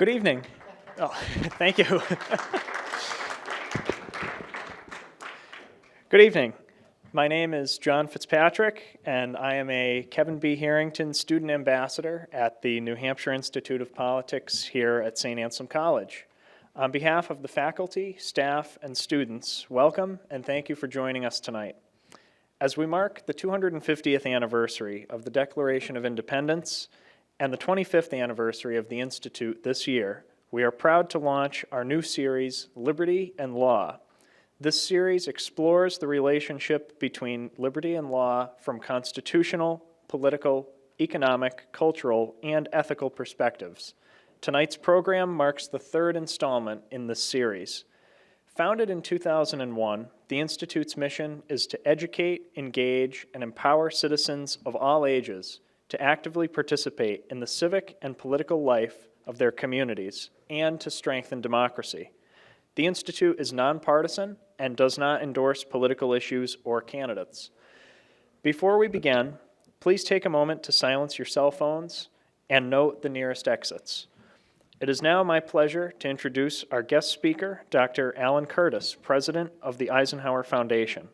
Good evening. Oh, thank you. Good evening. My name is John Fitzpatrick, and I am a Kevin B. Harrington Student Ambassador at the New Hampshire Institute of Politics here at St. Anselm College. On behalf of the faculty, staff, and students, welcome and thank you for joining us tonight. As we mark the 250th anniversary of the Declaration of Independence and the 25th anniversary of the Institute this year, we are proud to launch our new series, Liberty and Law. This series explores the relationship between liberty and law from constitutional, political, economic, cultural, and ethical perspectives. Tonight's program marks the third installment in this series. Founded in 2001, the Institute's mission is to educate, engage, and empower citizens of all ages to actively participate in the civic and political life of their communities and to strengthen democracy. The Institute is nonpartisan and does not endorse political issues or candidates. Before we begin, please take a moment to silence your cell phones and note the nearest exits. It is now my pleasure to introduce our guest speaker, Dr. Alan Curtis, President of the Eisenhower Foundation.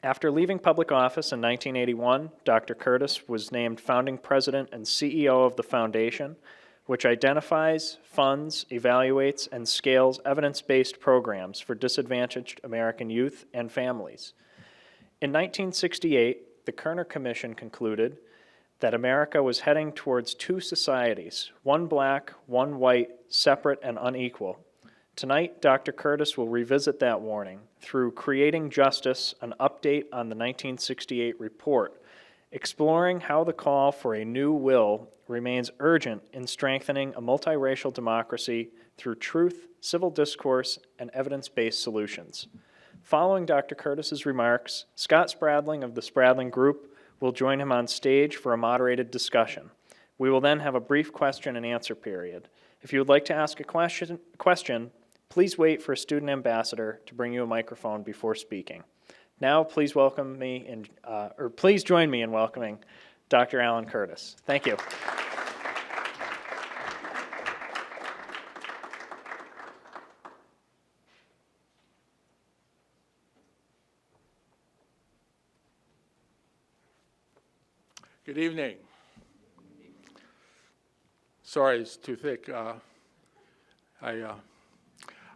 After leaving public office in 1981, Dr. Curtis was named founding president and CEO of the foundation, which identifies, funds, evaluates, and scales evidence-based programs for disadvantaged American youth and families. In 1968, the Kerner Commission concluded that America was heading towards two societies, one black, one white, separate and unequal. Tonight, Dr. Curtis will revisit that warning through Creating Justice, an update on the 1968 report, exploring how the call for a new will remains urgent in strengthening a multiracial democracy through truth, civil discourse, and evidence-based solutions. Following Dr. Curtis's remarks, Scott Spradling of the Spradling Group will join him on stage for a moderated discussion. We will then have a brief question and answer period. If you would like to ask a question, please wait for a student ambassador to bring you a microphone before speaking. Now, please welcome me please join me in welcoming Dr. Alan Curtis. Thank you. Good evening. Sorry, it's too thick.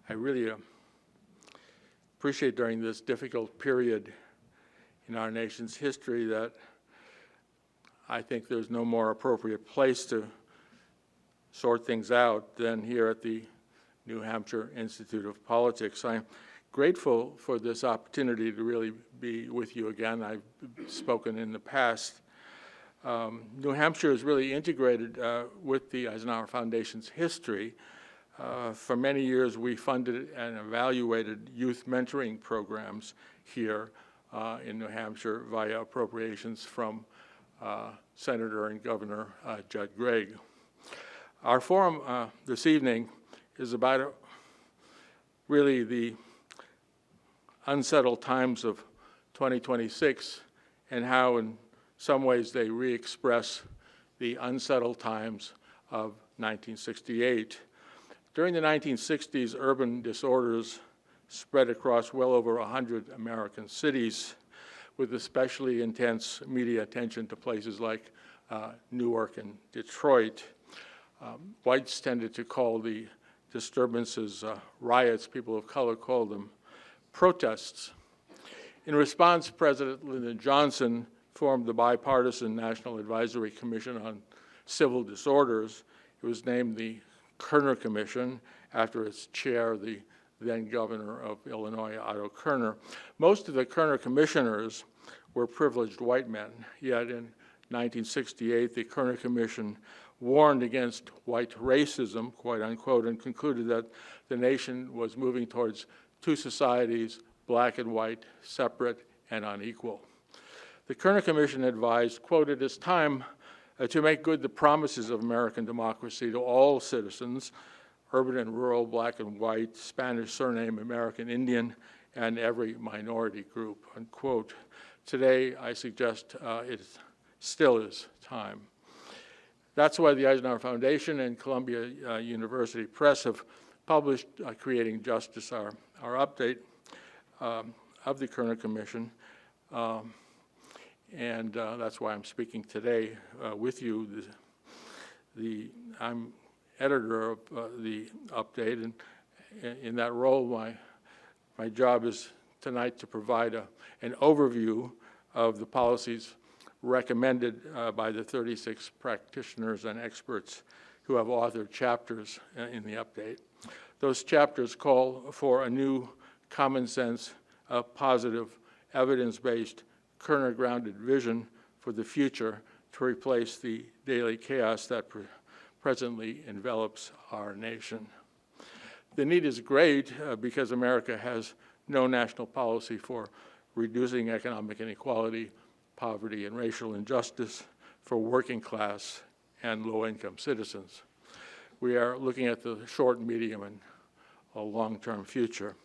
I really appreciate during this difficult period in our nation's history that I think there's no more appropriate place to sort things out than here at the New Hampshire Institute of Politics. I'm grateful for this opportunity to really be with you again. I've spoken in the past. New Hampshire is really integrated with the Eisenhower Foundation's history. For many years, we funded and evaluated youth mentoring programs here in New Hampshire via appropriations from Senator and Governor Judd Gregg. Our forum this evening is about really the unsettled times of 2026 and how in some ways they re-express the unsettled times of 1968. During the 1960s, urban disorders spread across well over 100 American cities, with especially intense media attention to places like Newark and Detroit. Whites tended to call the disturbances riots. People of color called them protests. In response, President Lyndon Johnson formed the bipartisan National Advisory Commission on Civil Disorders. It was named the Kerner Commission after its chair, the then governor of Illinois, Otto Kerner. Most of the Kerner commissioners were privileged white men, yet in 1968, the Kerner Commission warned against white racism, quote unquote, and concluded that the nation was moving towards two societies, black and white, separate and unequal. The Kerner Commission advised, quote, "It is time to make good the promises of American democracy to all citizens, urban and rural, black and white, Spanish surname, American Indian, and every minority group," unquote. Today, I suggest it still is time. That's why the Eisenhower Foundation and Columbia University Press have published Creating Justice, our update of the Kerner Commission. And that's why I'm speaking today with you. I'm editor of the update, and in that role, my job is tonight to provide an overview of the policies recommended by the 36 practitioners and experts who have authored chapters in the update. Those chapters call for a new common sense, positive, evidence-based, Kerner-grounded vision for the future to replace the daily chaos that presently envelops our nation. The need is great because America has no national policy for reducing economic inequality, poverty, and racial injustice for working class and low-income citizens. We are looking at the short, medium, and a long-term future.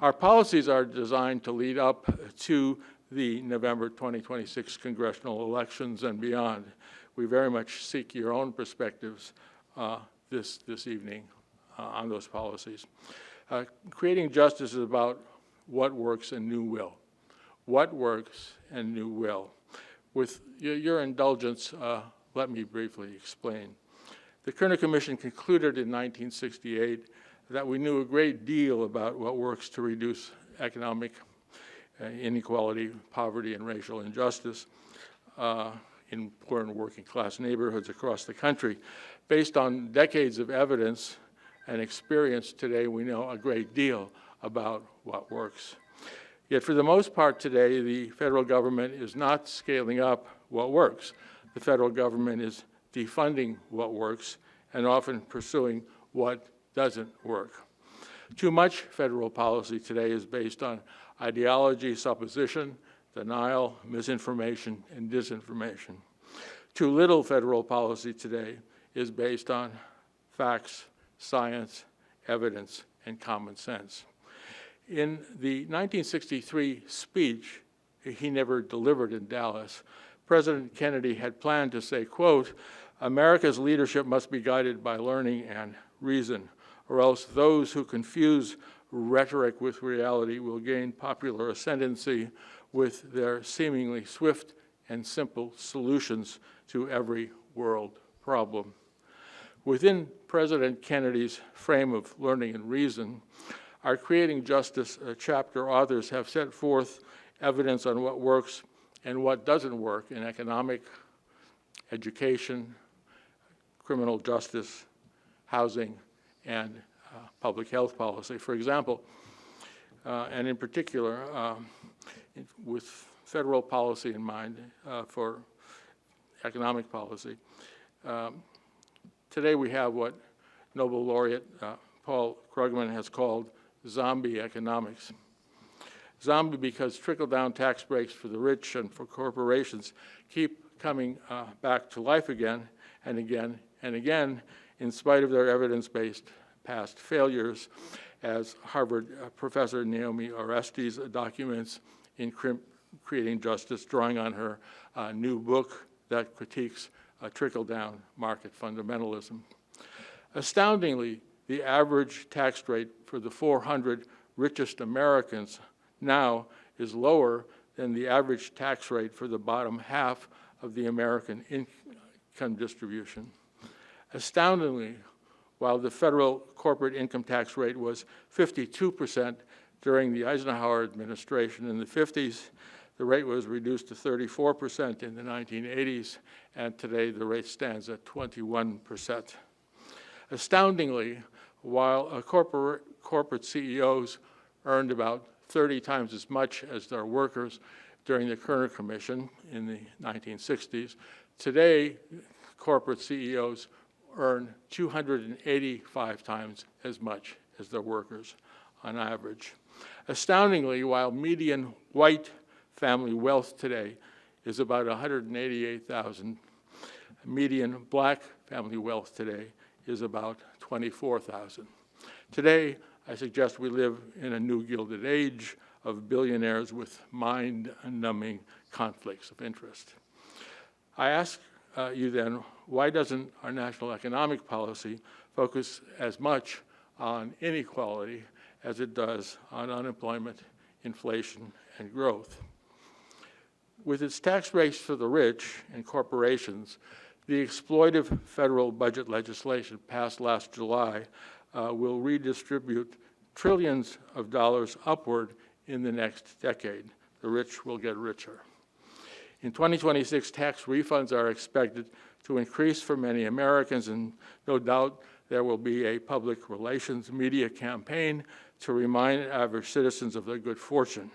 Our policies are designed to lead up to the November 2026 congressional elections and beyond. We very much seek your own perspectives this evening on those policies. Creating Justice is about what works and new will. What works and new will. With your indulgence, let me briefly explain. The Kerner Commission concluded in 1968 that we knew a great deal about what works to reduce economic inequality, poverty, and racial injustice in poor and working class neighborhoods across the country. Based on decades of evidence and experience today, we know a great deal about what works. Yet for the most part today, the federal government is not scaling up what works. The federal government is defunding what works and often pursuing what doesn't work. Too much federal policy today is based on ideology, supposition, denial, misinformation, and disinformation. Too little federal policy today is based on facts, science, evidence, and common sense. In the 1963 speech he never delivered in Dallas, President Kennedy had planned to say, quote, "America's leadership must be guided by learning and reason, or else those who confuse rhetoric with reality will gain popular ascendancy with their seemingly swift and simple solutions to every world problem." Within President Kennedy's frame of learning and reason, our Creating Justice chapter authors have set forth evidence on what works and what doesn't work in economic, education, criminal justice, housing, and public health policy. For example, and in particular, with federal policy in mind for economic policy, today we have what Nobel laureate Paul Krugman has called zombie economics. Zombie because trickle-down tax breaks for the rich and for corporations keep coming back to life again and again and again, in spite of their evidence-based past failures, as Harvard professor Naomi Orestes documents in Creating Justice, drawing on her new book that critiques trickle-down market fundamentalism. Astoundingly, the average tax rate for the 400 richest Americans now is lower than the average tax rate for the bottom half of the American income distribution. Astoundingly, while the federal corporate income tax rate was 52% during the Eisenhower administration in the 50s, the rate was reduced to 34% in the 1980s, and today the rate stands at 21%. Astoundingly, while corporate CEOs earned about 30 times as much as their workers during the Kerner Commission in the 1960s, today corporate CEOs earn 285 times as much as their workers on average. Astoundingly, while median white family wealth today is about $188,000, median black family wealth today is about $24,000. Today, I suggest we live in a new Gilded Age of billionaires with mind-numbing conflicts of interest. I ask you then, why doesn't our national economic policy focus as much on inequality as it does on unemployment, inflation, and growth? With its tax rates for the rich and corporations, the exploitive federal budget legislation passed last July will redistribute trillions of dollars upward in the next decade. The rich will get richer. In 2026, tax refunds are expected to increase for many Americans, and no doubt there will be a public relations media campaign to remind average citizens of their good fortune.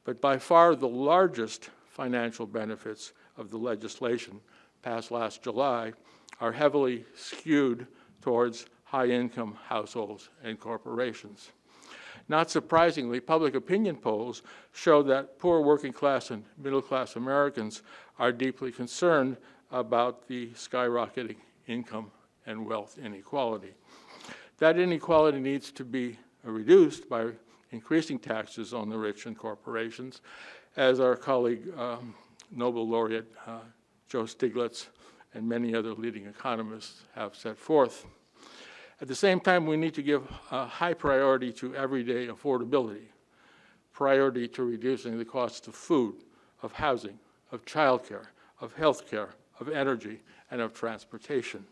But by far the largest financial benefits of the legislation passed last July are heavily skewed towards high-income households and corporations. Not surprisingly, public opinion polls show that poor working-class and middle-class Americans are deeply concerned about the skyrocketing income and wealth inequality. That inequality needs to be reduced by increasing taxes on the rich and corporations, as our colleague, Nobel laureate Joe Stiglitz and many other leading economists have set forth. At the same time, we need to give a high priority to everyday affordability, priority to reducing the cost of food, of housing, of childcare, of healthcare, of energy, and of transportation.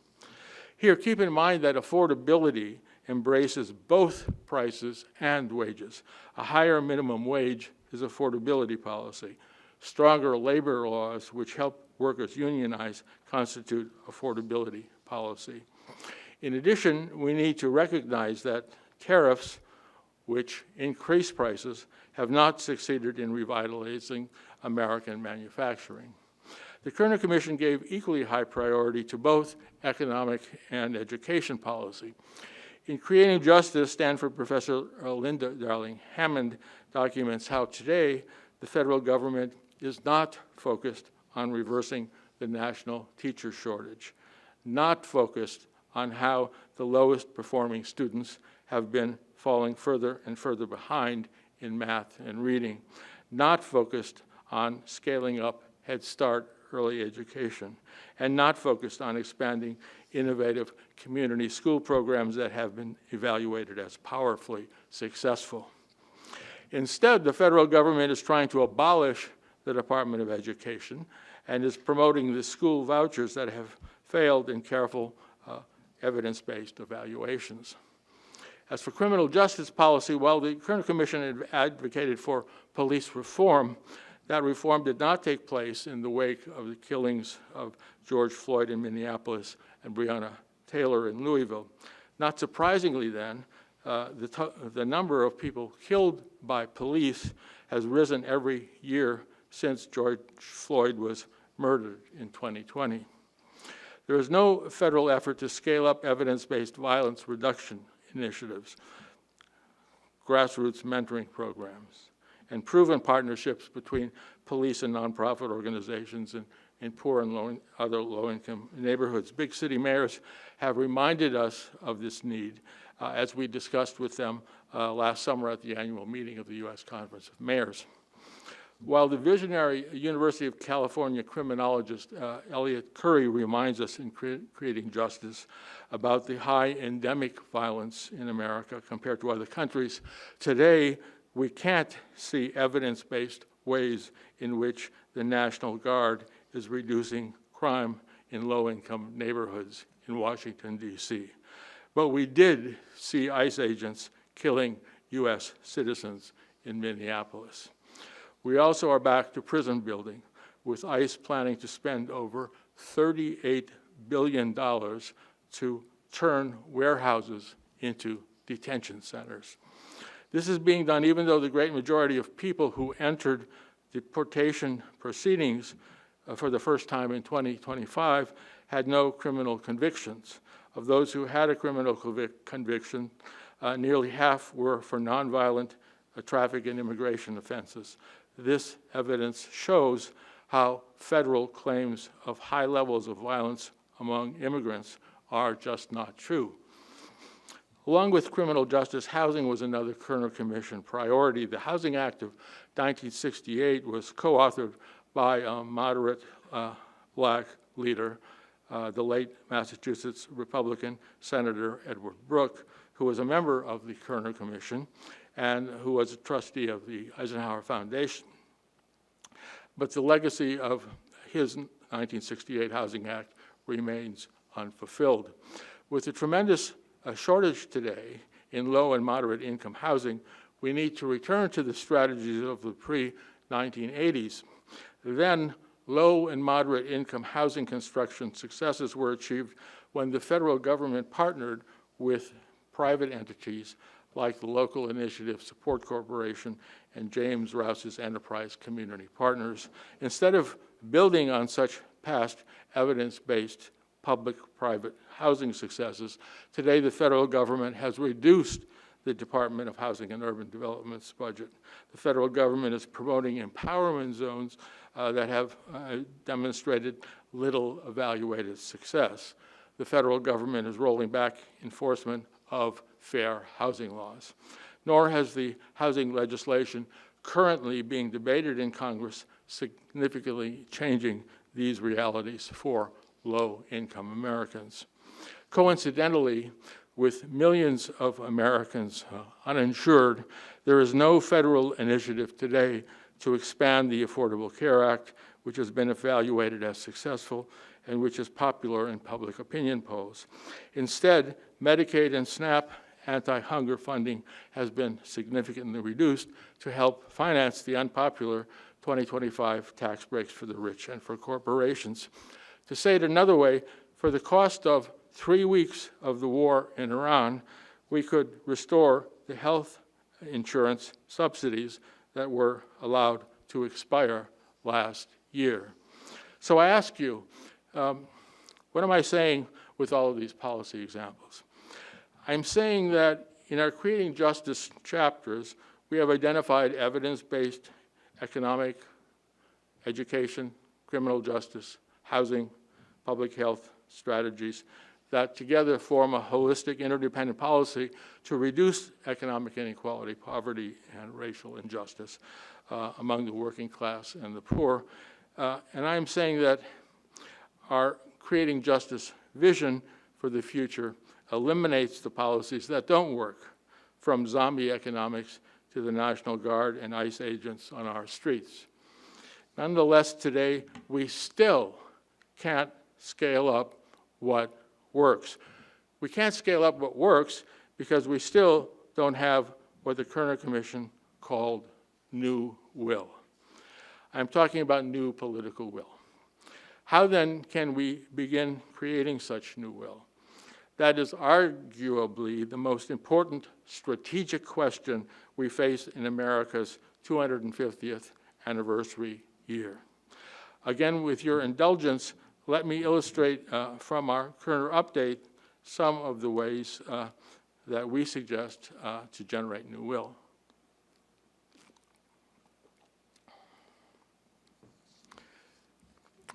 Here, keep in mind that affordability embraces both prices and wages. A higher minimum wage is affordability policy. Stronger labor laws, which help workers unionize, constitute affordability policy. In addition, we need to recognize that tariffs, which increase prices, have not succeeded in revitalizing American manufacturing. The Kerner Commission gave equally high priority to both economic and education policy. In Creating Justice, Stanford professor Linda Darling-Hammond documents how today the federal government is not focused on reversing the national teacher shortage, not focused on how the lowest performing students have been falling further and further behind in math and reading, not focused on scaling up Head Start early education, and not focused on expanding innovative community school programs that have been evaluated as powerfully successful. Instead, the federal government is trying to abolish the Department of Education and is promoting the school vouchers that have failed in careful evidence-based evaluations. As for criminal justice policy, while the Kerner Commission had advocated for police reform, that reform did not take place in the wake of the killings of George Floyd in Minneapolis and Breonna Taylor in Louisville. Not surprisingly then, the number of people killed by police has risen every year since George Floyd was murdered in 2020. There is no federal effort to scale up evidence-based violence reduction initiatives, grassroots mentoring programs, and proven partnerships between police and nonprofit organizations in poor and other low-income neighborhoods. Big city mayors have reminded us of this need, as we discussed with them last summer at the annual meeting of the U.S. Conference of Mayors. While the visionary University of California criminologist Elliot Curry reminds us in Creating Justice about the high endemic violence in America compared to other countries, today we can't see evidence-based ways in which the National Guard is reducing crime in low-income neighborhoods in Washington, D.C. But we did see ICE agents killing U.S. citizens in Minneapolis. We also are back to prison building, with ICE planning to spend over $38 billion to turn warehouses into detention centers. This is being done even though the great majority of people who entered deportation proceedings for the first time in 2025 had no criminal convictions. Of those who had a criminal conviction, nearly half were for nonviolent traffic and immigration offenses. This evidence shows how federal claims of high levels of violence among immigrants are just not true. Along with criminal justice, housing was another Kerner Commission priority. The Housing Act of 1968 was co-authored by moderate Black leader, the late Massachusetts Republican Senator Edward Brooke, who was a member of the Kerner Commission and who was a trustee of the Eisenhower Foundation. But the legacy of his 1968 Housing Act remains unfulfilled. With the tremendous shortage today in low and moderate income housing, we need to return to the strategies of the pre-1980s. Then, low and moderate income housing construction successes were achieved when the federal government partnered with private entities like the Local Initiative Support Corporation and James Rouse's Enterprise Community Partners. Instead of building on such past evidence-based public-private housing successes, today the federal government has reduced the Department of Housing and Urban Development's budget. The federal government is promoting empowerment zones that have demonstrated little evaluated success. The federal government is rolling back enforcement of fair housing laws. Nor has the housing legislation currently being debated in Congress significantly changing these realities for low-income Americans. Coincidentally, with millions of Americans uninsured, there is no federal initiative today to expand the Affordable Care Act, which has been evaluated as successful and which is popular in public opinion polls. Instead, Medicaid and SNAP anti-hunger funding has been significantly reduced to help finance the unpopular 2025 tax breaks for the rich and for corporations. To say it another way, for the cost of 3 weeks of the war in Iran, we could restore the health insurance subsidies that were allowed to expire last year. So I ask you, what am I saying with all of these policy examples? I'm saying that in our Creating Justice chapters, we have identified evidence-based economic, education, criminal justice, housing, public health strategies that together form a holistic, interdependent policy to reduce economic inequality, poverty, and racial injustice among the working class and the poor. And I'm saying that our Creating Justice vision for the future eliminates the policies that don't work, from zombie economics to the National Guard and ICE agents on our streets. Nonetheless, today, we still can't scale up what works. We can't scale up what works because we still don't have what the Kerner Commission called new will. I'm talking about new political will. How then can we begin creating such new will? That is arguably the most important strategic question we face in America's 250th anniversary year. Again, with your indulgence, let me illustrate from our Kerner update some of the ways that we suggest to generate new will.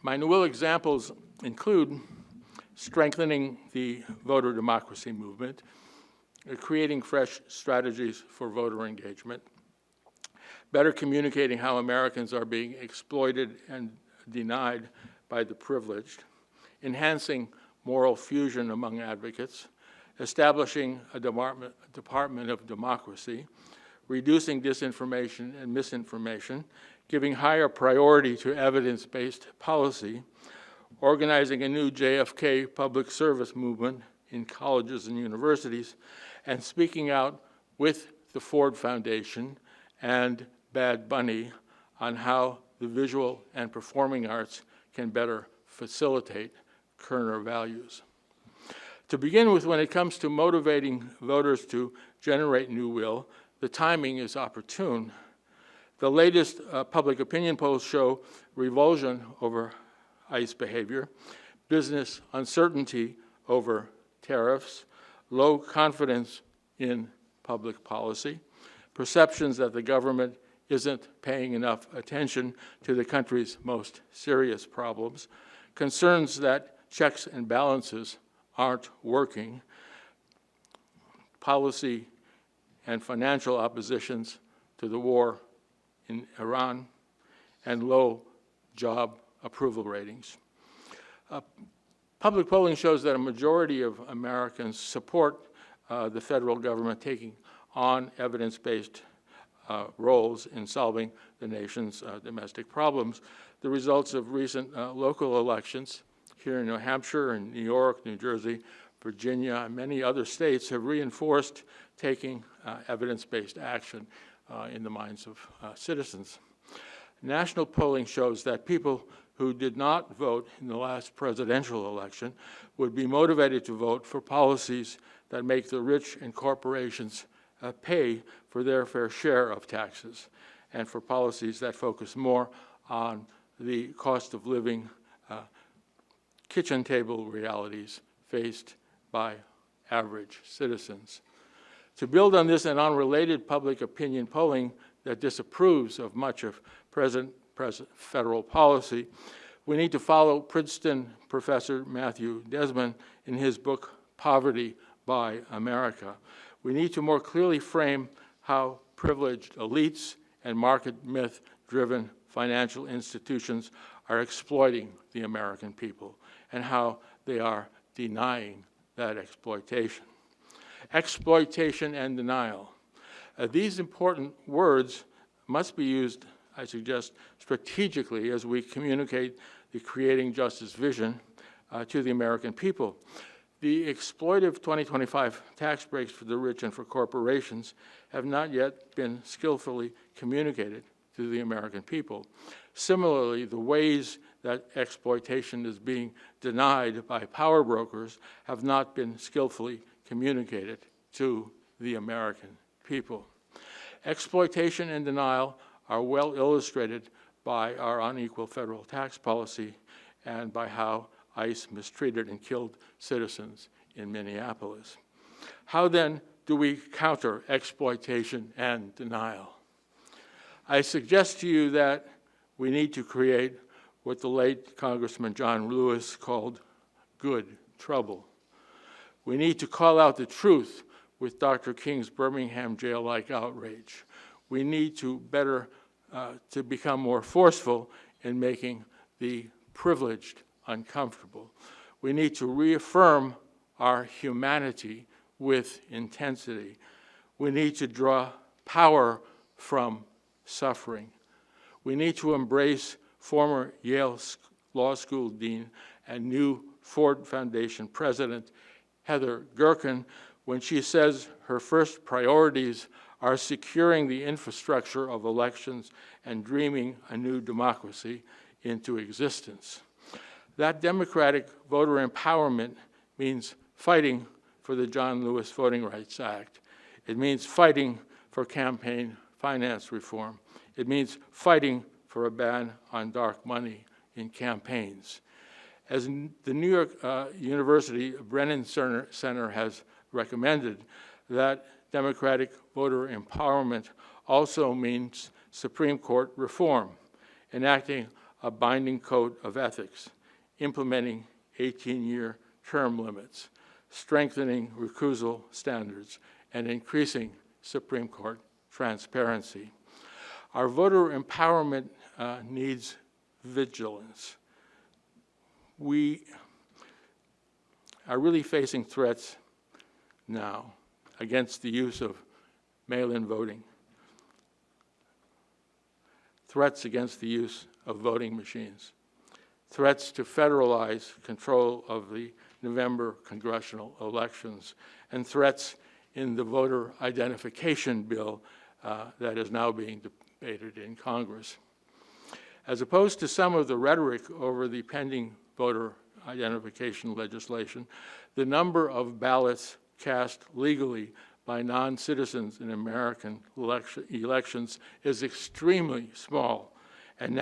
My new will examples include strengthening the voter democracy movement, creating fresh strategies for voter engagement, better communicating how Americans are being exploited and denied by the privileged, enhancing moral fusion among advocates, establishing a Department of Democracy, reducing disinformation and misinformation, giving higher priority to evidence-based policy, organizing a new JFK public service movement in colleges and universities, and speaking out with the Ford Foundation and Bad Bunny on how the visual and performing arts can better facilitate Kerner values. To begin with, when it comes to motivating voters to generate new will, the timing is opportune. The latest public opinion polls show revulsion over ICE behavior, business uncertainty over tariffs, low confidence in public policy, perceptions that the government isn't paying enough attention to the country's most serious problems, concerns that checks and balances aren't working, policy and financial oppositions to the war in Iran, and low job approval ratings. Public polling shows that a majority of Americans support the federal government taking on evidence-based roles in solving the nation's domestic problems. The results of recent local elections here in New Hampshire and New York, New Jersey, Virginia, and many other states have reinforced taking evidence-based action in the minds of citizens. National polling shows that people who did not vote in the last presidential election would be motivated to vote for policies that make the rich and corporations pay for their fair share of taxes, and for policies that focus more on the cost of living kitchen table realities faced by average citizens. To build on this and on related public opinion polling that disapproves of much of present federal policy, we need to follow Princeton professor Matthew Desmond in his book, Poverty by America. We need to more clearly frame how privileged elites and market myth-driven financial institutions are exploiting the American people, and how they are denying that exploitation. Exploitation and denial. These important words must be used, I suggest, strategically as we communicate the creating justice vision to the American people. The exploitive 2025 tax breaks for the rich and for corporations have not yet been skillfully communicated to the American people. Similarly, the ways that exploitation is being denied by power brokers have not been skillfully communicated to the American people. Exploitation and denial are well illustrated by our unequal federal tax policy and by how ICE mistreated and killed citizens in Minneapolis. How then do we counter exploitation and denial? I suggest to you that we need to create what the late Congressman John Lewis called good trouble. We need to call out the truth with Dr. King's Birmingham jail-like outrage. We need to become more forceful in making the privileged uncomfortable. We need to reaffirm our humanity with intensity. We need to draw power from suffering. We need to embrace former Yale Law School Dean and new Ford Foundation President Heather Gerken when she says her first priorities are securing the infrastructure of elections and dreaming a new democracy into existence. That democratic voter empowerment means fighting for the John Lewis Voting Rights Act. It means fighting for campaign finance reform. It means fighting for a ban on dark money in campaigns. As the New York University Brennan Center has recommended, that democratic voter empowerment also means Supreme Court reform, enacting a binding code of ethics, implementing 18-year term limits, strengthening recusal standards, and increasing Supreme Court transparency. Our voter empowerment needs vigilance. We are really facing threats now against the use of mail-in voting, threats against the use of voting machines, threats to federalize control of the November congressional elections, and threats in the voter identification bill that is now being debated in Congress. As opposed to some of the rhetoric over the pending voter identification legislation, the number of ballots cast legally by non-citizens in American elections is extremely small. And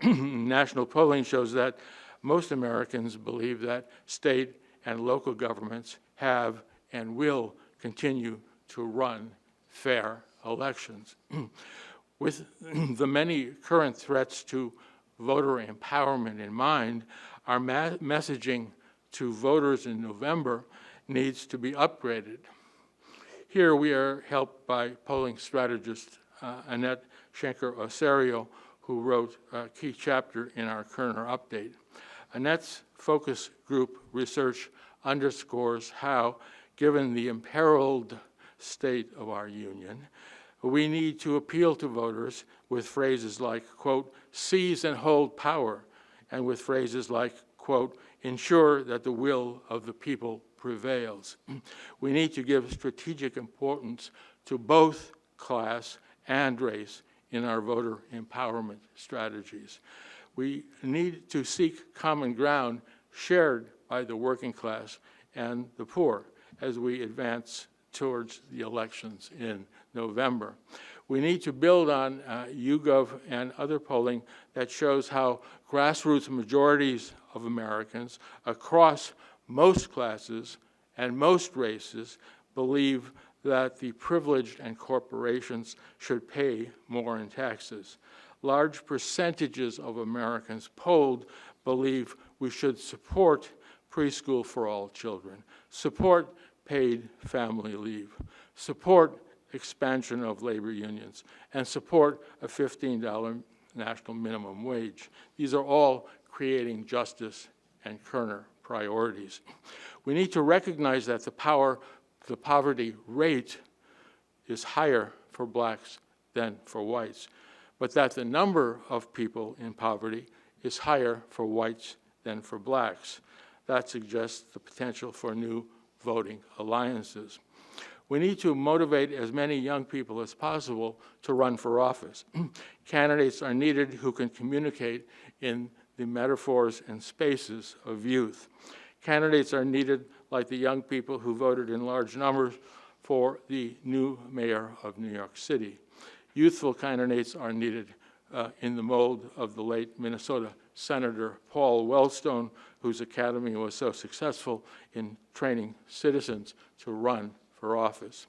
national polling shows that most Americans believe that state and local governments have and will continue to run fair elections. With the many current threats to voter empowerment in mind, our messaging to voters in November needs to be upgraded. Here we are helped by polling strategist Annette Schenker-Osario, who wrote a key chapter in our Kerner update. Annette's focus group research underscores how, given the imperiled state of our union, we need to appeal to voters with phrases like, quote, seize and hold power, and with phrases like, quote, ensure that the will of the people prevails. We need to give strategic importance to both class and race in our voter empowerment strategies. We need to seek common ground shared by the working class and the poor as we advance towards the elections in November. We need to build on YouGov and other polling that shows how grassroots majorities of Americans across most classes and most races believe that the privileged and corporations should pay more in taxes. Large percentages of Americans polled believe we should support preschool for all children, support paid family leave, support expansion of labor unions, and support a $15 national minimum wage. These are all creating justice and Kerner priorities. We need to recognize that the poverty rate is higher for blacks than for whites, but that the number of people in poverty is higher for whites than for blacks. That suggests the potential for new voting alliances. We need to motivate as many young people as possible to run for office. Candidates are needed who can communicate in the metaphors and spaces of youth. Candidates are needed like the young people who voted in large numbers for the new mayor of New York City. Youthful candidates are needed in the mold of the late Minnesota Senator Paul Wellstone, whose academy was so successful in training citizens to run for office.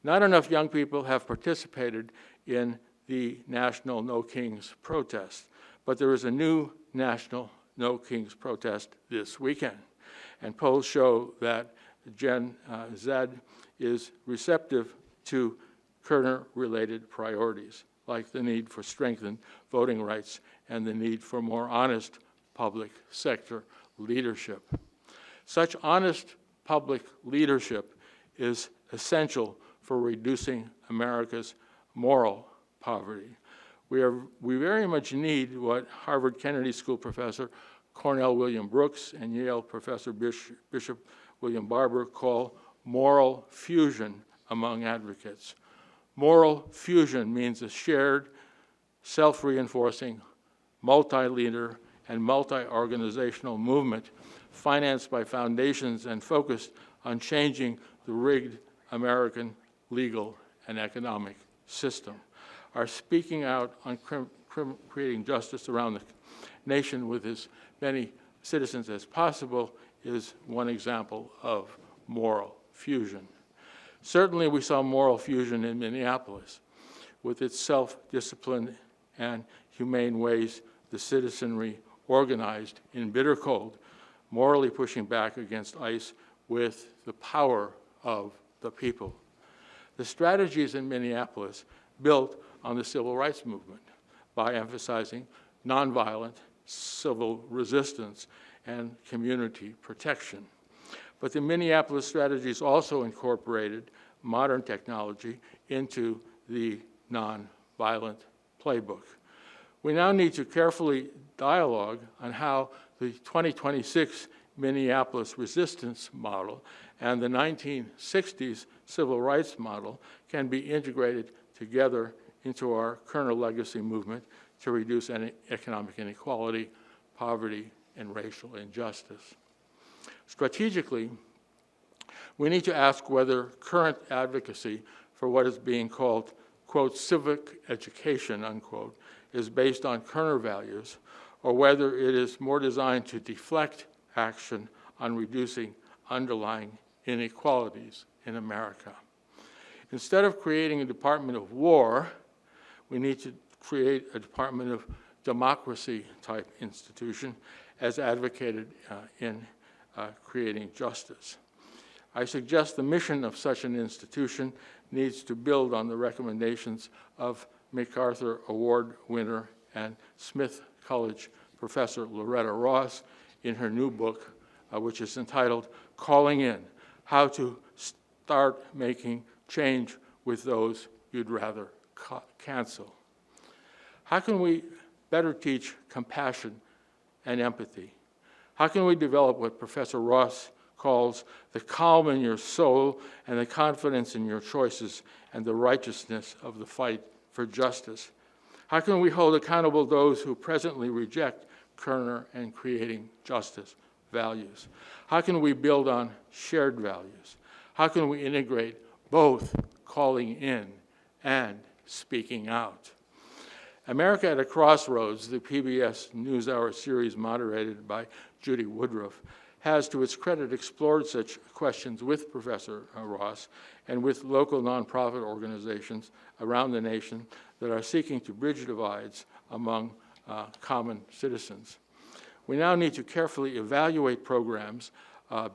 Not enough young people have participated in the National No Kings protest, but there is a new National No Kings protest this weekend. And polls show that Gen Z is receptive to Kerner-related priorities, like the need for strengthened voting rights and the need for more honest public sector leadership. Such honest public leadership is essential for reducing America's moral poverty. We very much need what Harvard Kennedy School professor Cornell William Brooks and Yale professor Bishop William Barber call moral fusion among advocates. Moral fusion means a shared, self-reinforcing, multi-leader, and multi-organizational movement financed by foundations and focused on changing the rigged American legal and economic system. Our speaking out on creating justice around the nation with as many citizens as possible is one example of moral fusion. Certainly we saw moral fusion in Minneapolis with its self-disciplined and humane ways the citizenry organized in bitter cold, morally pushing back against ICE with the power of the people. The strategies in Minneapolis built on the civil rights movement by emphasizing nonviolent civil resistance and community protection. But the Minneapolis strategies also incorporated modern technology into the nonviolent playbook. We now need to carefully dialogue on how the 2026 Minneapolis resistance model and the 1960s civil rights model can be integrated together into our Kerner legacy movement to reduce economic inequality, poverty, and racial injustice. Strategically, we need to ask whether current advocacy for what is being called, quote, civic education, unquote, is based on Kerner values, or whether it is more designed to deflect action on reducing underlying inequalities in America. Instead of creating a Department of War, we need to create a Department of Democracy-type institution as advocated in creating justice. I suggest the mission of such an institution needs to build on the recommendations of MacArthur Award winner and Smith College professor Loretta Ross in her new book, which is entitled Calling In: How to Start Making Change with Those You'd Rather Cancel. How can we better teach compassion and empathy? How can we develop what Professor Ross calls the calm in your soul and the confidence in your choices and the righteousness of the fight for justice? How can we hold accountable those who presently reject Kerner and creating justice values? How can we build on shared values? How can we integrate both calling in and speaking out? America at a Crossroads, the PBS NewsHour series moderated by Judy Woodruff, has, to its credit, explored such questions with Professor Ross and with local nonprofit organizations around the nation that are seeking to bridge divides among common citizens. We now need to carefully evaluate programs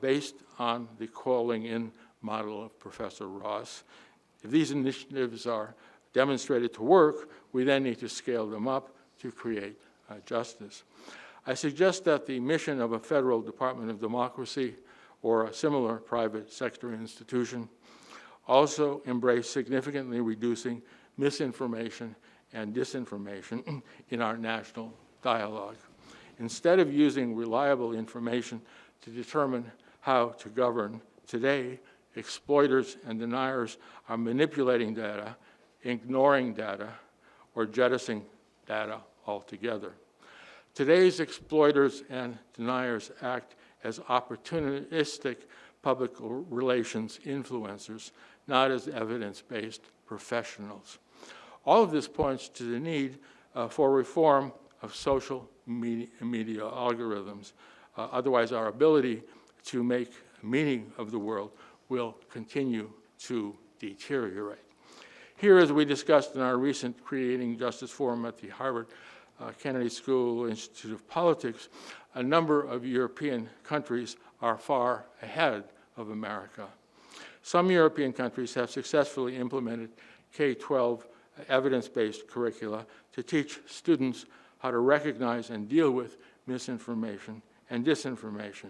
based on the calling in model of Professor Ross. If these initiatives are demonstrated to work, we then need to scale them up to create justice. I suggest that the mission of a federal Department of Democracy or a similar private sector institution also embrace significantly reducing misinformation and disinformation in our national dialogue. Instead of using reliable information to determine how to govern, today, exploiters and deniers are manipulating data, ignoring data, or jettisoning data altogether. Today's exploiters and deniers act as opportunistic public relations influencers, not as evidence-based professionals. All of this points to the need for reform of social media algorithms. Otherwise, our ability to make meaning of the world will continue to deteriorate. Here, as we discussed in our recent Creating Justice Forum at the Harvard Kennedy School Institute of Politics, a number of European countries are far ahead of America. Some European countries have successfully implemented K-12 evidence-based curricula to teach students how to recognize and deal with misinformation and disinformation.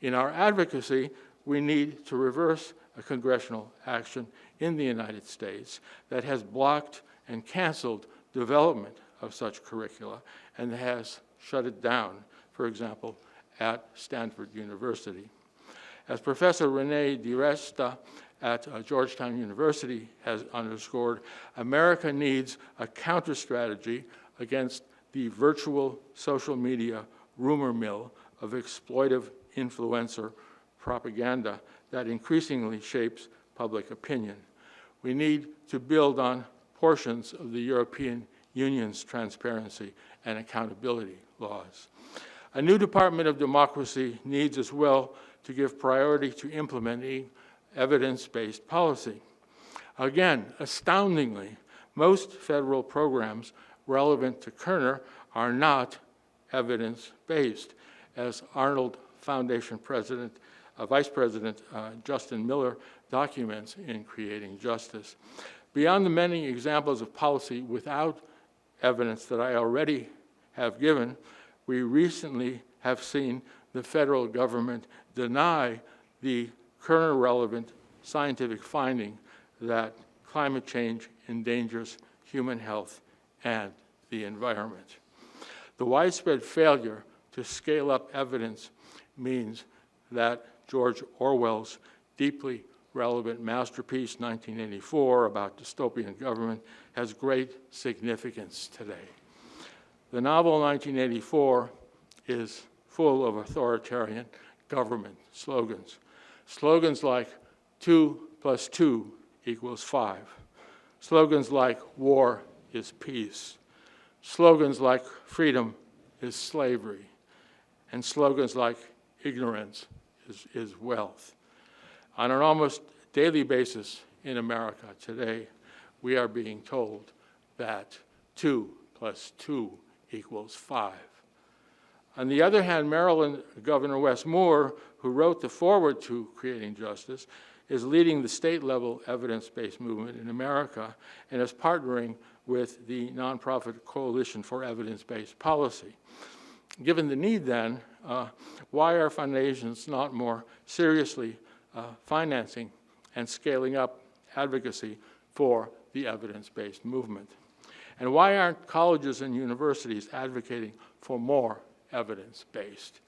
In our advocacy, we need to reverse a congressional action in the United States that has blocked and canceled development of such curricula and has shut it down, for example, at Stanford University. As Professor René DiResta at Georgetown University has underscored, America needs a counter-strategy against the virtual social media rumor mill of exploitive influencer propaganda that increasingly shapes public opinion. We need to build on portions of the European Union's transparency and accountability laws. A new Department of Democracy needs as well to give priority to implementing evidence-based policy. Again, astoundingly, most federal programs relevant to Kerner are not evidence-based, as Arnold Foundation Vice President Justin Miller documents in Creating Justice. Beyond the many examples of policy without evidence that I already have given, we recently have seen the federal government deny the Kerner-relevant scientific finding that climate change endangers human health and the environment. The widespread failure to scale up evidence means that George Orwell's deeply relevant masterpiece, 1984, about dystopian government, has great significance today. The novel 1984 is full of authoritarian government slogans. Slogans like 2 + 2 = 5. Slogans like war is peace. Slogans like freedom is slavery. And slogans like ignorance is wealth. On an almost daily basis in America today, we are being told that 2 + 2 = 5. On the other hand, Maryland Governor Wes Moore, who wrote the foreword to Creating Justice, is leading the state-level evidence-based movement in America and is partnering with the nonprofit Coalition for Evidence-Based Policy. Given the need then, why are foundations not more seriously financing and scaling up advocacy for the evidence-based movement? And why aren't colleges and universities advocating for more evidence-based?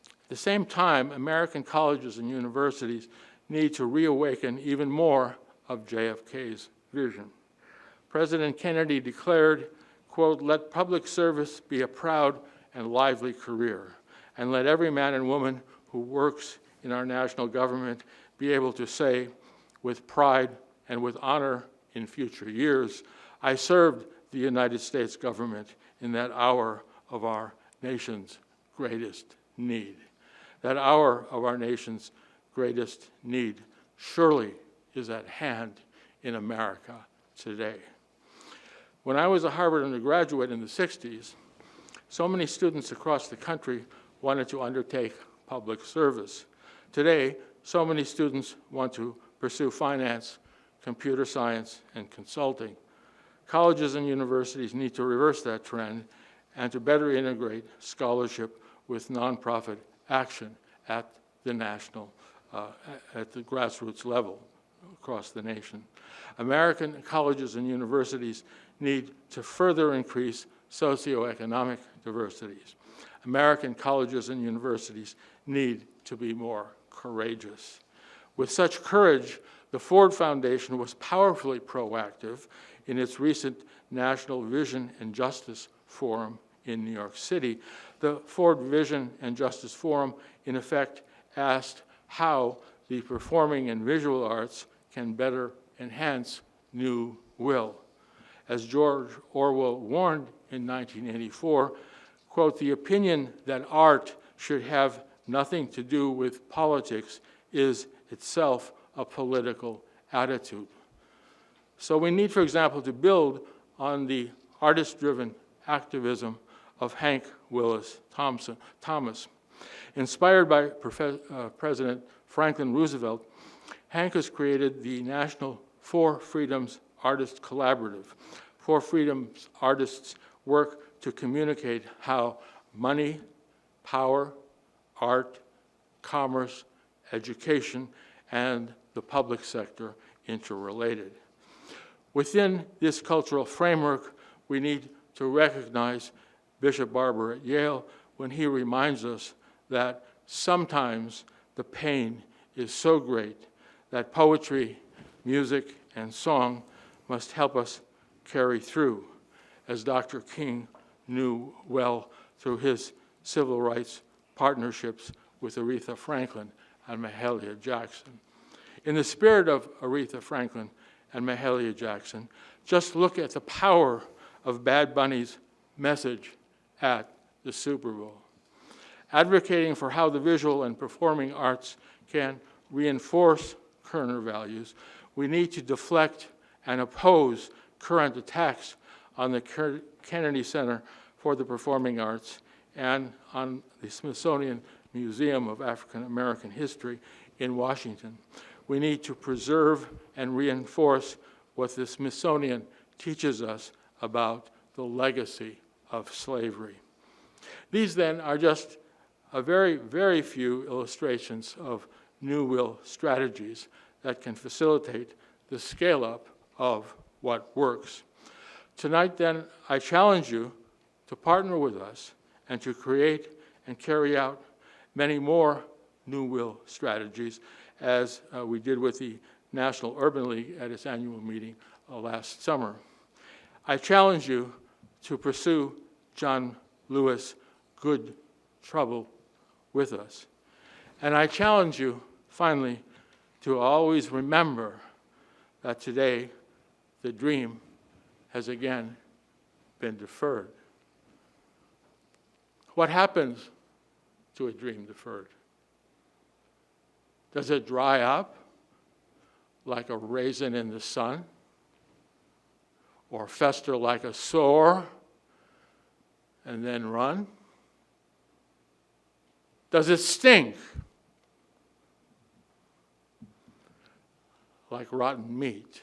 At the same time, American colleges and universities need to reawaken even more of JFK's vision. President Kennedy declared, quote, "Let public service be a proud and lively career, and let every man and woman who works in our national government be able to say with pride and with honor in future years, I served the United States government in that hour of our nation's greatest need." That hour of our nation's greatest need surely is at hand in America today. When I was a Harvard undergraduate in the 60s, so many students across the country wanted to undertake public service. Today, so many students want to pursue finance, computer science, and consulting. Colleges and universities need to reverse that trend and to better integrate scholarship with nonprofit action at the national, at the grassroots level across the nation. American colleges and universities need to further increase socioeconomic diversities. American colleges and universities need to be more courageous. With such courage, the Ford Foundation was powerfully proactive in its recent National Vision and Justice Forum in New York City. The Ford Vision and Justice Forum, in effect, asked how the performing and visual arts can better enhance new will. As George Orwell warned in 1984, quote, "The opinion that art should have nothing to do with politics is itself a political attitude." So we need, for example, to build on the artist-driven activism of Hank Willis Thomas. Inspired by President Franklin Roosevelt, Hank has created the National Four Freedoms Artist Collaborative. Four Freedoms artists work to communicate how money, power, art, commerce, education, and the public sector interrelated. Within this cultural framework, we need to recognize Bishop Barber at Yale when he reminds us that sometimes the pain is so great that poetry, music, and song must help us carry through, as Dr. King knew well through his civil rights partnerships with Aretha Franklin and Mahalia Jackson. In the spirit of Aretha Franklin and Mahalia Jackson, just look at the power of Bad Bunny's message at the Super Bowl. Advocating for how the visual and performing arts can reinforce Kerner values, we need to deflect and oppose current attacks on the Kennedy Center for the Performing Arts and on the Smithsonian Museum of African American History in Washington. We need to preserve and reinforce what the Smithsonian teaches us about the legacy of slavery. These then are just a very, very few illustrations of new will strategies that can facilitate the scale-up of what works. Tonight, then, I challenge you to partner with us and to create and carry out many more new will strategies, as we did with the National Urban League at its annual meeting last summer. I challenge you to pursue John Lewis' Good Trouble with us. And I challenge you, finally, to always remember that today the dream has again been deferred. What happens to a dream deferred? Does it dry up like a raisin in the sun? Or fester like a sore and then run? Does it stink like rotten meat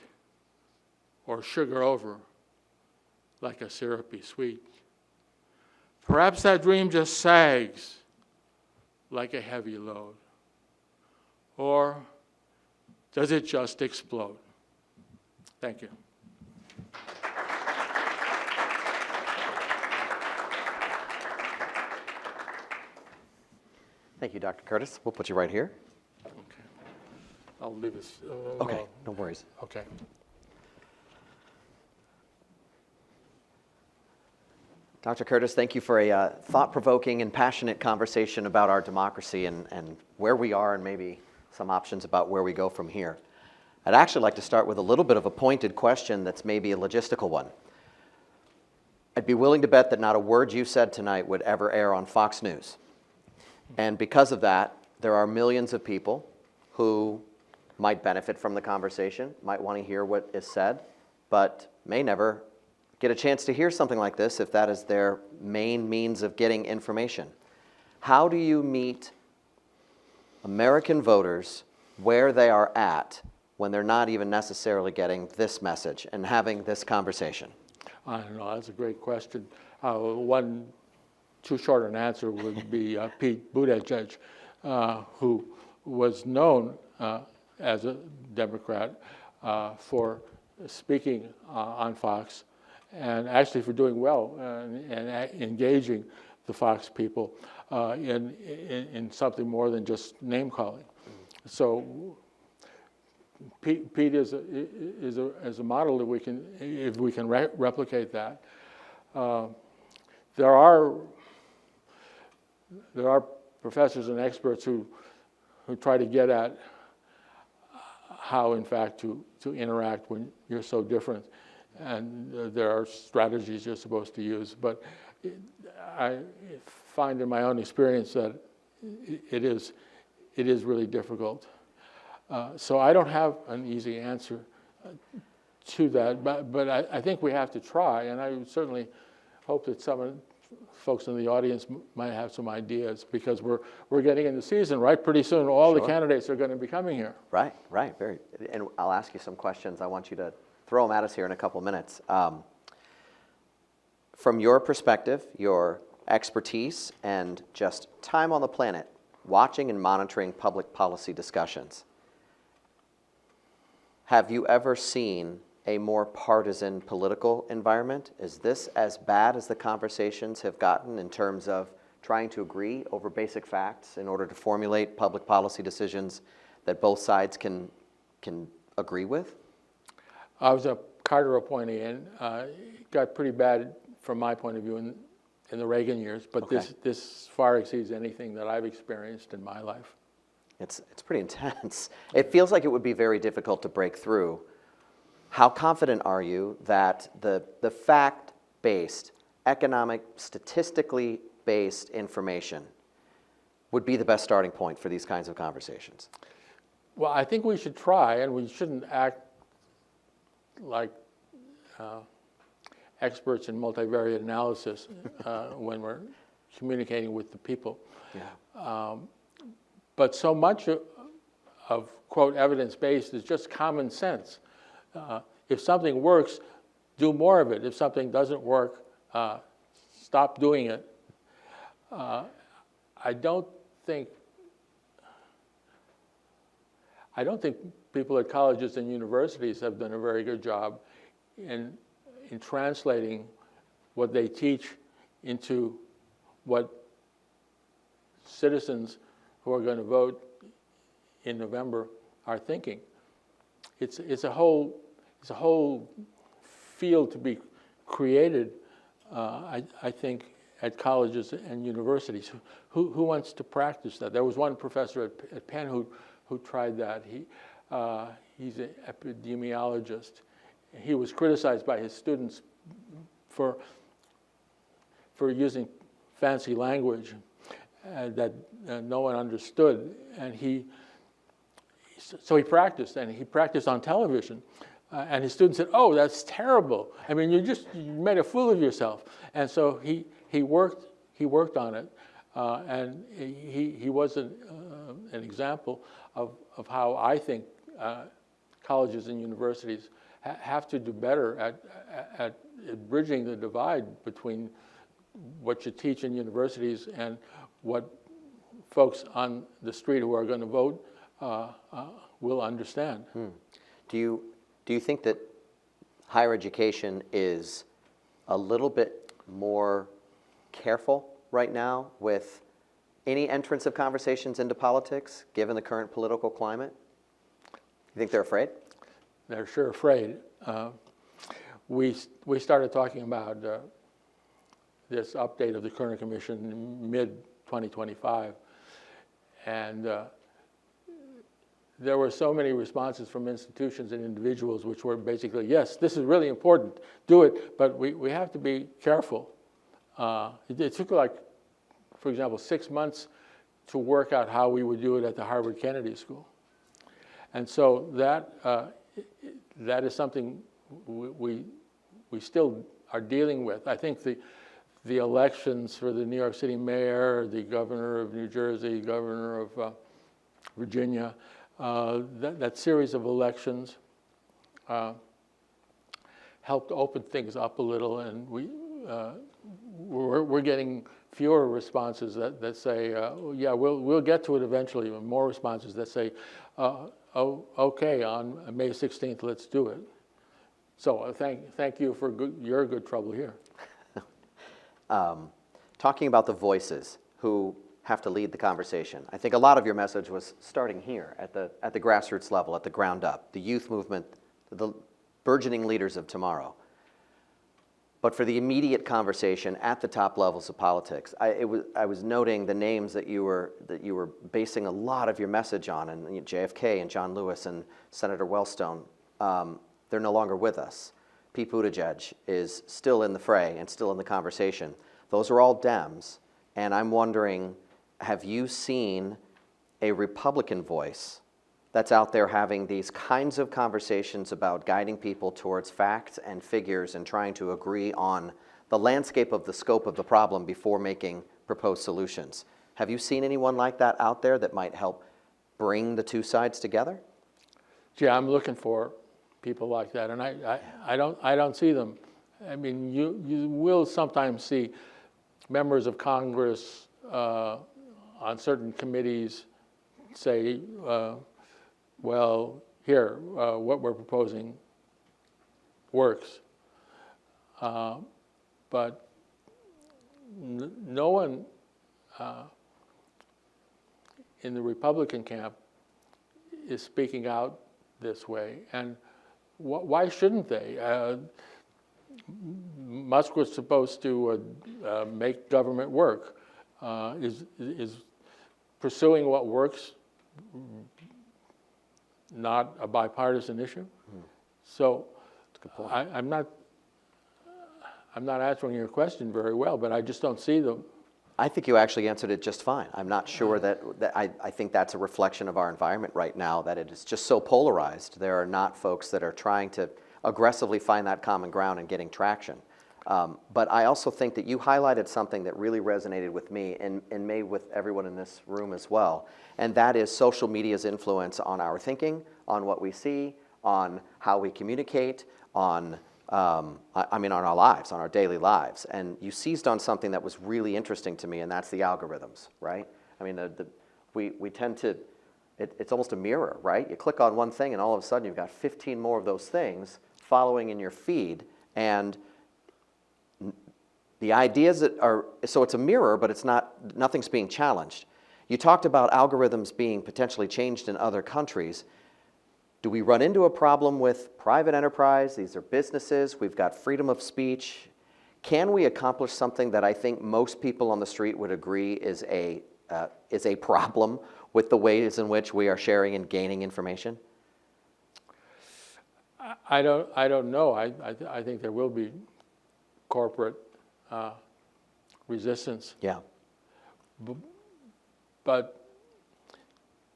or sugar over like a syrupy sweet? Perhaps that dream just sags like a heavy load. Or does it just explode? Thank you. Thank you, Dr. Curtis. We'll put you right here. Okay. I'll leave this. Okay, no worries. Okay. Dr. Curtis, thank you for a thought-provoking and passionate conversation about our democracy and where we are and maybe some options about where we go from here. I'd actually like to start with a little bit of a pointed question that's maybe a logistical one. I'd be willing to bet that not a word you said tonight would ever air on Fox News. And because of that, there are millions of people who might benefit from the conversation, might want to hear what is said, but may never get a chance to hear something like this if that is their main means of getting information. How do you meet American voters where they are at when they're not even necessarily getting this message and having this conversation? I don't know. That's a great question. One too short an answer would be Pete Buttigieg, who was known as a Democrat for speaking on Fox, and actually for doing well and engaging the Fox people in something more than just name calling. So Pete is a model that we can, if we can replicate that. There are professors and experts who try to get at how, in fact, to interact when you're so different. And there are strategies you're supposed to use. But I find in my own experience that it is really difficult. So I don't have an easy answer to that. But I think we have to try. And I would certainly hope that some of the folks in the audience might have some ideas, because we're getting into season, right? Pretty soon all the candidates are going to be coming here. Right, very. And I'll ask you some questions. I want you to throw them at us here in a couple minutes. From your perspective, your expertise, and just time on the planet, watching and monitoring public policy discussions, have you ever seen a more partisan political environment? Is this as bad as the conversations have gotten in terms of trying to agree over basic facts in order to formulate public policy decisions that both sides can agree with? I was a Carter appointee, and it got pretty bad from my point of view in the Reagan years, but Okay. this far exceeds anything that I've experienced in my life. It's pretty intense. It feels like it would be very difficult to break through. How confident are you that the fact-based, economic, statistically based information would be the best starting point for these kinds of conversations? Well, I think we should try, and we shouldn't act like experts in multivariate analysis when we're communicating with the people. Yeah. But so much of quote, evidence-based is just common sense. If something works, do more of it. If something doesn't work, stop doing it. I don't think people at colleges and universities have done a very good job in translating what they teach into what citizens who are going to vote in November are thinking. It's a whole field to be created, I think, at colleges and universities. Who wants to practice that? There was one professor at Penn who tried that. He's an epidemiologist. He was criticized by his students for using fancy language that no one understood, and so he practiced, and he practiced on television, and his students said, "Oh, that's terrible. I mean, you made a fool of yourself." And so he worked on it, and he was an example of how I think colleges and universities have to do better at bridging the divide between what you teach in universities and what folks on the street who are going to vote will understand. Do you think that higher education is a little bit more careful right now with any entrance of conversations into politics, given the current political climate? You think they're afraid? They're sure afraid. We started talking about this update of the Kerner Commission in mid-2025, and there were so many responses from institutions and individuals which were basically, yes, this is really important, do it, but we have to be careful. It took, like, for example, 6 months to work out how we would do it at the Harvard Kennedy School. And so that is something we still are dealing with. I think the elections for the New York City mayor, the governor of New Jersey, governor of Virginia, that series of elections helped open things up a little, and we're getting fewer responses that say, yeah, we'll get to it eventually, and more responses that say, oh, okay, on May 16th, let's do it. So thank you for your good trouble here. Talking about the voices who have to lead the conversation, I think a lot of your message was starting here at the grassroots level, at the ground up, the youth movement, the burgeoning leaders of tomorrow. But for the immediate conversation at the top levels of politics, I was noting the names that you were basing a lot of your message on, and JFK and John Lewis and Senator Wellstone. They're no longer with us. Pete Buttigieg is still in the fray and still in the conversation. Those are all Dems, and I'm wondering, have you seen a Republican voice that's out there having these kinds of conversations about guiding people towards facts and figures and trying to agree on the landscape of the scope of the problem before making proposed solutions? Have you seen anyone like that out there that might help bring the two sides together? Yeah, I'm looking for people like that, and I don't see them. I mean, you will sometimes see members of Congress on certain committees say, well, here, what we're proposing works. But no one in the Republican camp is speaking out this way. And why shouldn't they? Musk was supposed to make government work. Is pursuing what works not a bipartisan issue? So I'm not answering your question very well, but I just don't see them. I think you actually answered it just fine. I'm not sure that I think that's a reflection of our environment right now, that it is just so polarized. There are not folks that are trying to aggressively find that common ground and getting traction. But I also think that you highlighted something that really resonated with me and may with everyone in this room as well, and that is social media's influence on our thinking, on what we see, on how we communicate, on on our lives, on our daily lives. And you seized on something that was really interesting to me, and that's the algorithms, right? I mean, we tend to, it's almost a mirror, right? You click on one thing and all of a sudden you've got 15 more of those things following in your feed, and the ideas that are, so it's a mirror, but it's not, nothing's being challenged. You talked about algorithms being potentially changed in other countries. Do we run into a problem with private enterprise? These are businesses. We've got freedom of speech. Can we accomplish something that I think most people on the street would agree is a problem with the ways in which we are sharing and gaining information? I don't know. I think there will be corporate resistance. Yeah. But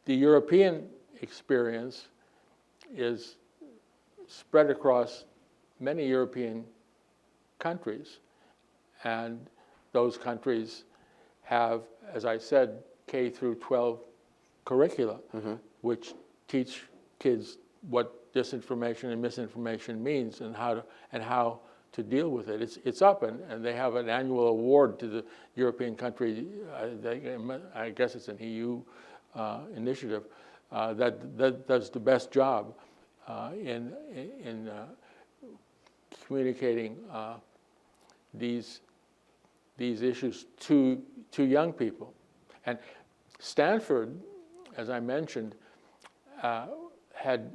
the European experience is spread across many European countries. And those countries have, as I said, K through 12 curricula, which teach kids what disinformation and misinformation means and how deal with it. It's up, and they have an annual award to the European country. I guess it's an EU initiative that does the best job in communicating these issues to young people. And Stanford, as I mentioned, had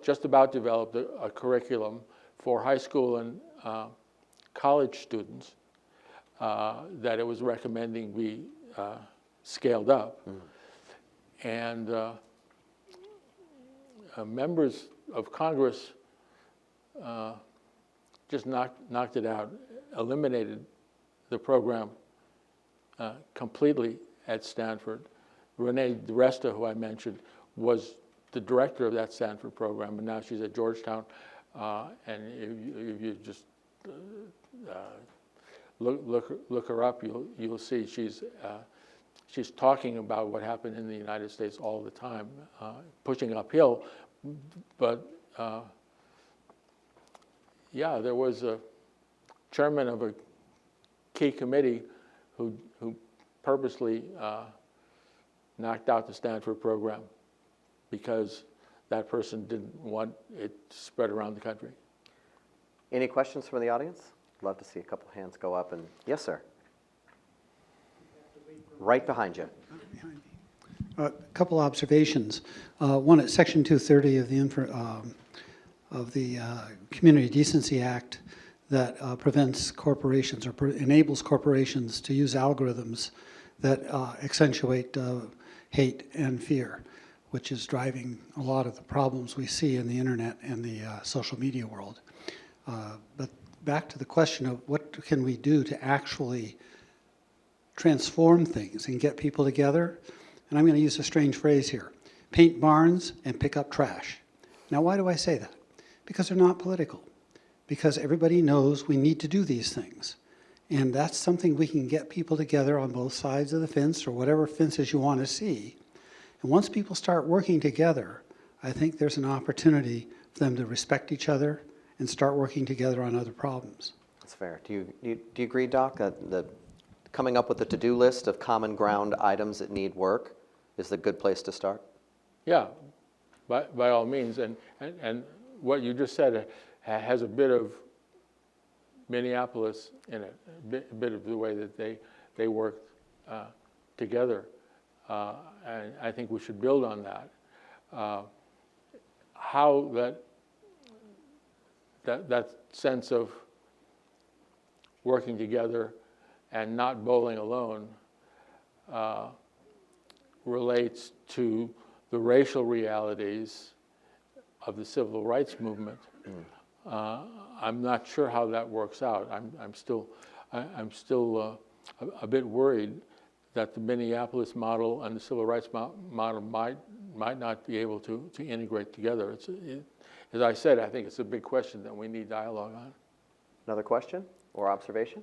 just about developed a curriculum for high school and college students that it was recommending be scaled up. And members of Congress just knocked it out, eliminated the program completely at Stanford. Renee DiResta, who I mentioned, was the director of that Stanford program, and now she's at Georgetown. And if you just look her up, you'll see she's talking about what happened in the United States all the time, pushing uphill. But yeah, there was a chairman of a key committee who purposely knocked out the Stanford program because that person didn't want it spread around the country. Any questions from the audience? Love to see a couple hands go up. And yes, sir. Right behind you. A couple observations. One, at Section 230 of the Community Decency Act that prevents corporations or enables corporations to use algorithms that accentuate hate and fear, which is driving a lot of the problems we see in the internet and the social media world. But back to the question of what can we do to actually transform things and get people together, and I'm going to use a strange phrase here, paint barns and pick up trash. Now, why do I say that? Because they're not political. Because everybody knows we need to do these things. And that's something we can get people together on both sides of the fence or whatever fences you want to see. And once people start working together, I think there's an opportunity for them to respect each other and start working together on other problems. That's fair. Do you agree, Doc, that the coming up with a to-do list of common ground items that need work is a good place to start? Yeah, by all means. And what you just said has a bit of Minneapolis in it, a bit of the way that they work together. And I think we should build on that. How that sense of working together and not bowling alone relates to the racial realities of the civil rights movement. I'm not sure how that works out. I'm still a bit worried that the Minneapolis model and the civil rights model might not be able to integrate together. As I said, I think it's a big question that we need dialogue on. Another question or observation?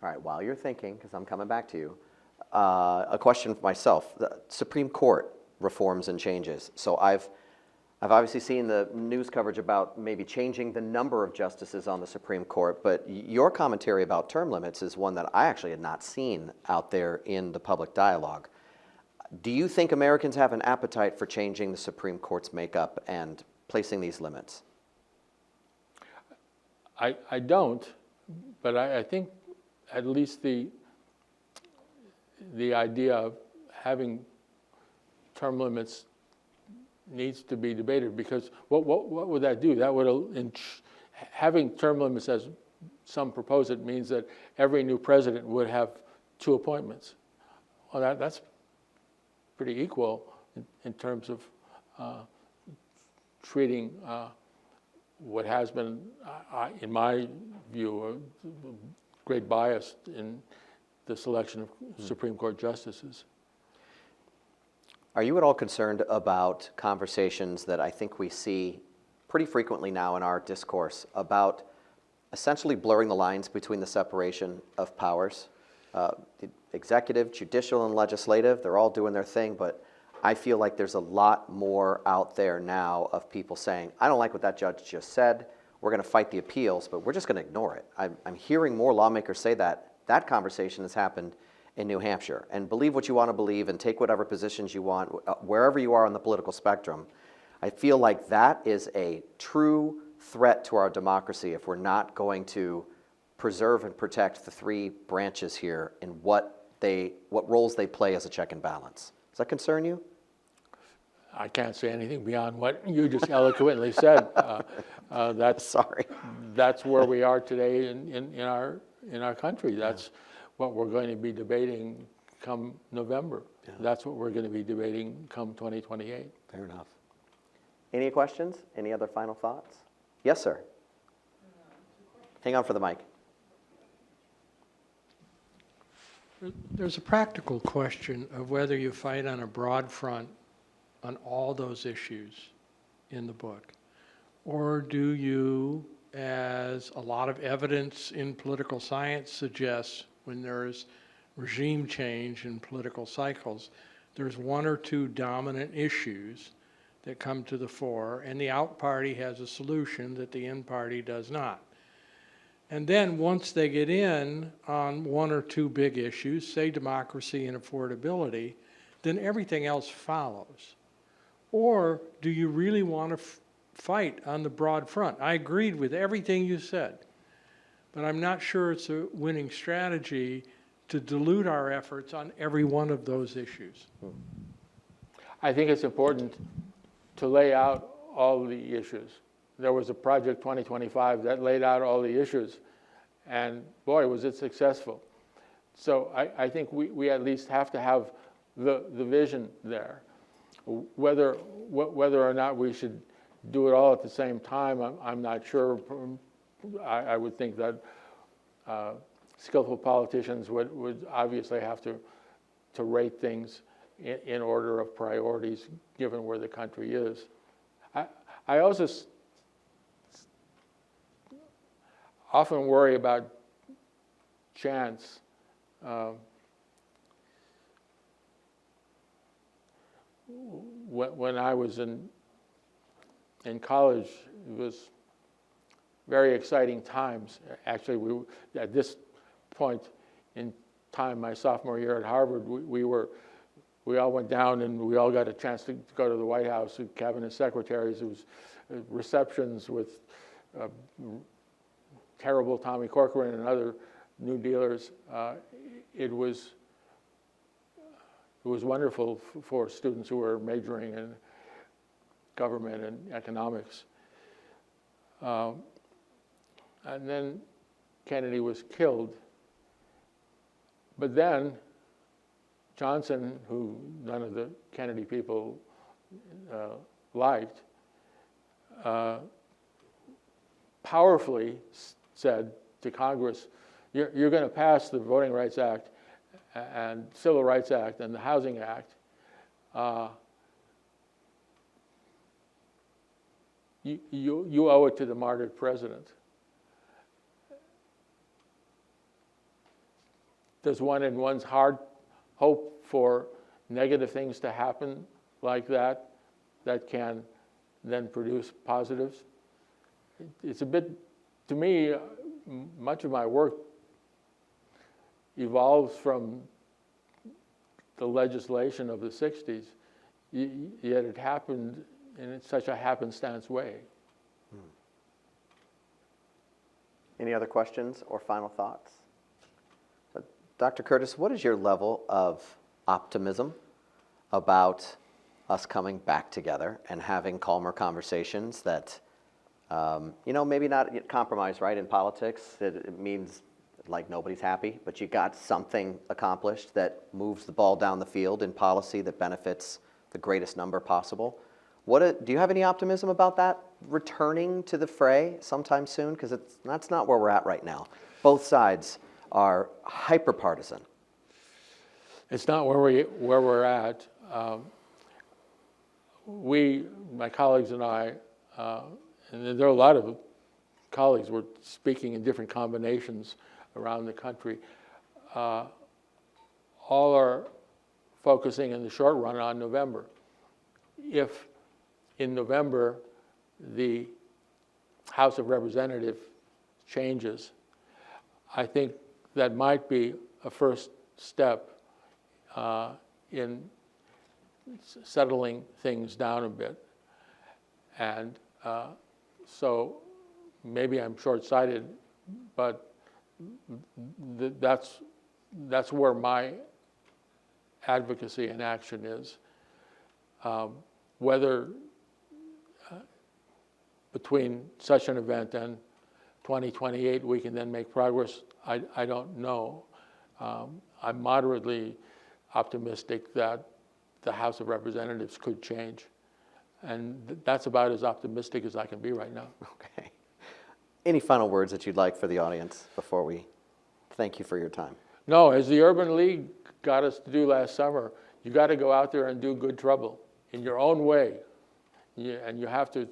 All right, while you're thinking, because I'm coming back to you, a question for myself. The Supreme Court reforms and changes. So I've obviously seen the news coverage about maybe changing the number of justices on the Supreme Court, but your commentary about term limits is one that I actually had not seen out there in the public dialogue. Do you think Americans have an appetite for changing the Supreme Court's makeup and placing these limits? I don't, but I think at least the idea of having term limits needs to be debated, because what would that do? That would, having term limits, as some propose it, means that every new president would have 2 appointments. Well, that's pretty equal in terms of treating what has been, in my view, a great bias in the selection of Supreme Court justices. Are you at all concerned about conversations that I think we see pretty frequently now in our discourse about essentially blurring the lines between the separation of powers? The executive, judicial, and legislative, they're all doing their thing, but I feel like there's a lot more out there now of people saying, I don't like what that judge just said. We're going to fight the appeals, but we're just going to ignore it. I'm hearing more lawmakers say that. That conversation has happened in New Hampshire. And believe what you want to believe and take whatever positions you want, wherever you are on the political spectrum. I feel like that is a true threat to our democracy if we're not going to preserve and protect the three branches here in what roles they play as a check and balance. Does that concern you? I can't say anything beyond what you just eloquently said. Sorry. That's where we are today in our country. That's what we're going to be debating come November. Yeah. That's what we're going to be debating come 2028. Fair enough. Any questions? Any other final thoughts? Yes, sir. Hang on for the mic. There's a practical question of whether you fight on a broad front on all those issues in the book, or do you, as a lot of evidence in political science suggests, when there's regime change in political cycles, there's one or two dominant issues that come to the fore, and the out party has a solution that the in party does not. And then once they get in on one or two big issues, say democracy and affordability, then everything else follows. Or do you really want to fight on the broad front? I agreed with everything you said, but I'm not sure it's a winning strategy to dilute our efforts on every one of those issues. I think it's important to lay out all the issues. There was a Project 2025 that laid out all the issues, and boy, was it successful. So I think we at least have to have the vision there. Whether or not we should do it all at the same time, I'm not sure. I would think that skillful politicians would obviously have to rate things in order of priorities given where the country is. I also often worry about chance. When I was in college, it was very exciting times. Actually, at this point in time, my sophomore year at Harvard, we all went down and we all got a chance to go to the White House with cabinet secretaries. It was receptions with terrible Tommy Corcoran and other New Dealers. It was wonderful for students who were majoring in government and economics. And then Kennedy was killed. But then Johnson, who none of the Kennedy people liked, powerfully said to Congress, you're going to pass the Voting Rights Act and Civil Rights Act and the Housing Act. You owe it to the martyred president. Does one in one's heart hope for negative things to happen like that can then produce positives? It's a bit, to me, much of my work evolves from the legislation of the 60s, yet it happened in such a happenstance way. Any other questions or final thoughts? Dr. Curtis, what is your level of optimism about us coming back together and having calmer conversations that, maybe not compromise, right? In politics, it means like nobody's happy, but you got something accomplished that moves the ball down the field in policy that benefits the greatest number possible. Do you have any optimism about that returning to the fray sometime soon? Because that's not where we're at right now. Both sides are hyper-partisan. It's not where we're at. My colleagues and I, and there are a lot of colleagues, we're speaking in different combinations around the country, all are focusing in the short run on November. If in November the House of Representatives changes, I think that might be a first step in settling things down a bit. And so maybe I'm short-sighted, but that's where my advocacy and action is. Whether between such an event and 2028 we can then make progress, I don't know. I'm moderately optimistic that the House of Representatives could change. And that's about as optimistic as I can be right now. Okay. Any final words that you'd like for the audience before we thank you for your time? No, as the Urban League got us to do last summer, you got to go out there and do good trouble in your own way. And you have to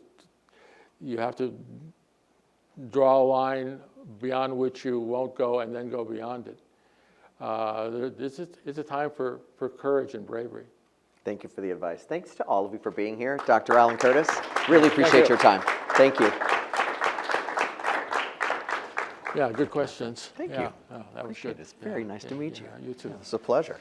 draw a line beyond which you won't go and then go beyond it. This is a time for courage and bravery. Thank you for the advice. Thanks to all of you for being here. Dr. Alan Curtis, really appreciate your time. Thank you. Yeah, good questions. Thank you. Yeah, that was Appreciate good. it. It's very nice to meet you. You too. It's a pleasure.